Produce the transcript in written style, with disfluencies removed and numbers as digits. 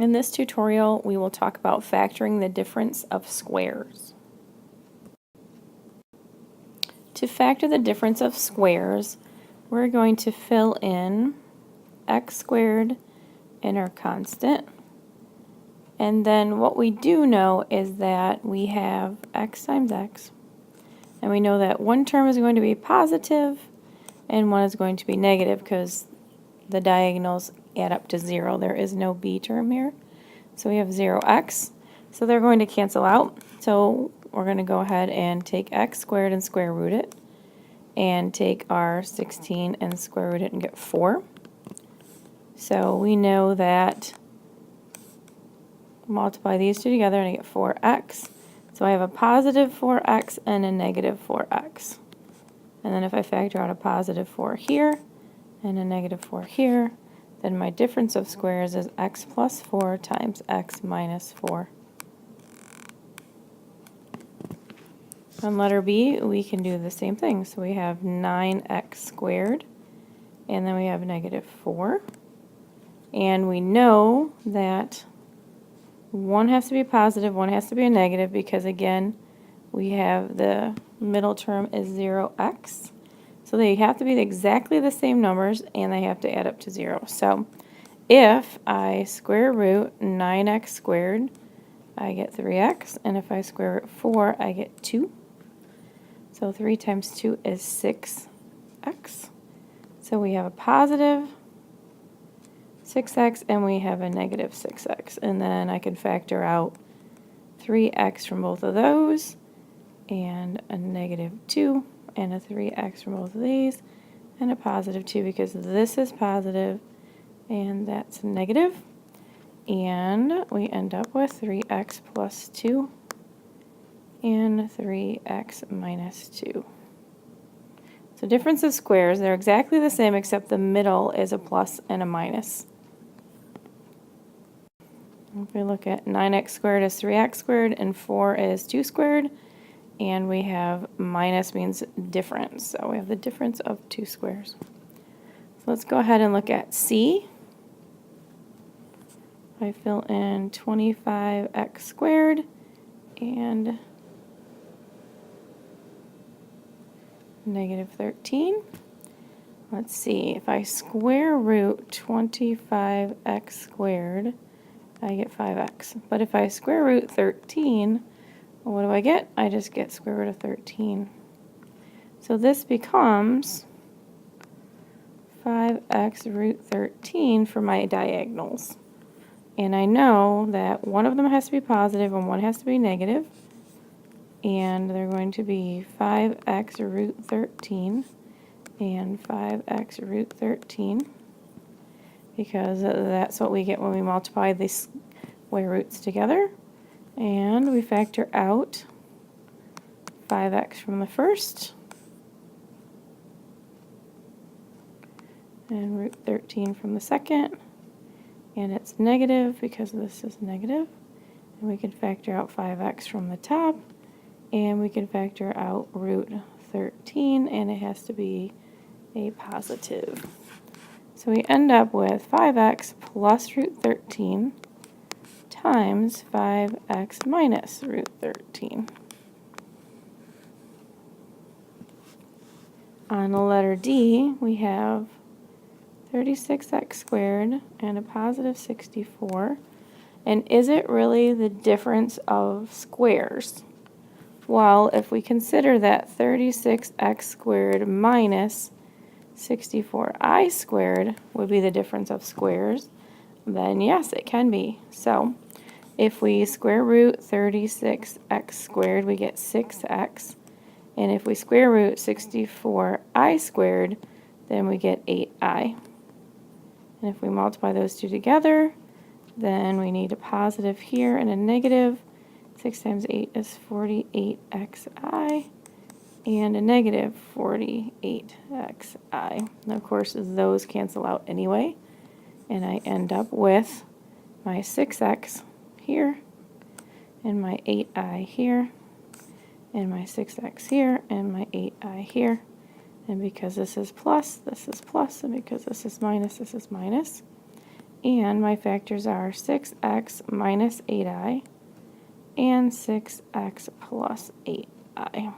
In this tutorial, we will talk about factoring the difference of squares. To factor the difference of squares, we're going to fill in x squared in our constant. And then what we do know is that we have x times x. And we know that one term is going to be positive and one is going to be negative because the diagonals add up to 0. There is no b term here. So we have 0x. So they're going to cancel out. So we're going to go ahead and take x squared and square root it. And take our 16 and square root it and get 4. So we know that multiply these two together and I get 4x. So I have a positive 4x and a negative 4x. And then if I factor out a positive 4 here and a negative 4 here, then my difference of squares is x plus 4 times x minus 4. On letter B, we can do the same thing. So we have 9x squared, and then we have negative 4. And we know that one has to be positive, one has to be a negative, because again, we have the middle term is 0x. So they have to be exactly the same numbers, and they have to add up to 0. So if I square root 9x squared, I get 3x, and if I square root 4, I get 2. So 3 times 2 is 6x. So we have a positive 6x and we have a negative 6x. And then I can factor out 3x from both of those and a negative 2 and a 3x from both of these and a positive 2 because this is positive and that's negative. And we end up with 3x plus 2 and 3x minus 2. So difference of squares, they're exactly the same except the middle is a plus and a minus. If we look at 9x squared is 3x squared and 4 is 2 squared, and we have minus means difference. So we have the difference of 2 squares. So let's go ahead and look at C. I fill in 25x squared and negative 13. Let's see, if I square root 25x squared, I get 5x. But if I square root 13, what do I get? I just get square root of 13. So this becomes 5x root 13 for my diagonals. And I know that one of them has to be positive and one has to be negative. And they're going to be 5x root 13 and 5x root 13 because that's what we get when we multiply these square roots together. And we factor out 5x from the first and root 13 from the second. And it's negative because this is negative. And we can factor out 5x from the top. And we can factor out root 13, and it has to be a positive. So we end up with 5x plus root 13 times 5x minus root 13. On the letter D, we have 36x squared and a positive 64. And is it really the difference of squares? Well, if we consider that 36x squared minus 64i squared would be the difference of squares, then yes, it can be. So if we square root 36x squared, we get 6x. And if we square root 64i squared, then we get 8i. And if we multiply those two together, then we need a positive here and a negative. 6 times 8 is 48xi, and a negative 48xi. And of course, those cancel out anyway, and I end up with my 6x here, and my 8i here, and my 6x here, and my 8i here. And because this is plus, and because this is minus, And my factors are 6x minus 8i and 6x plus 8i.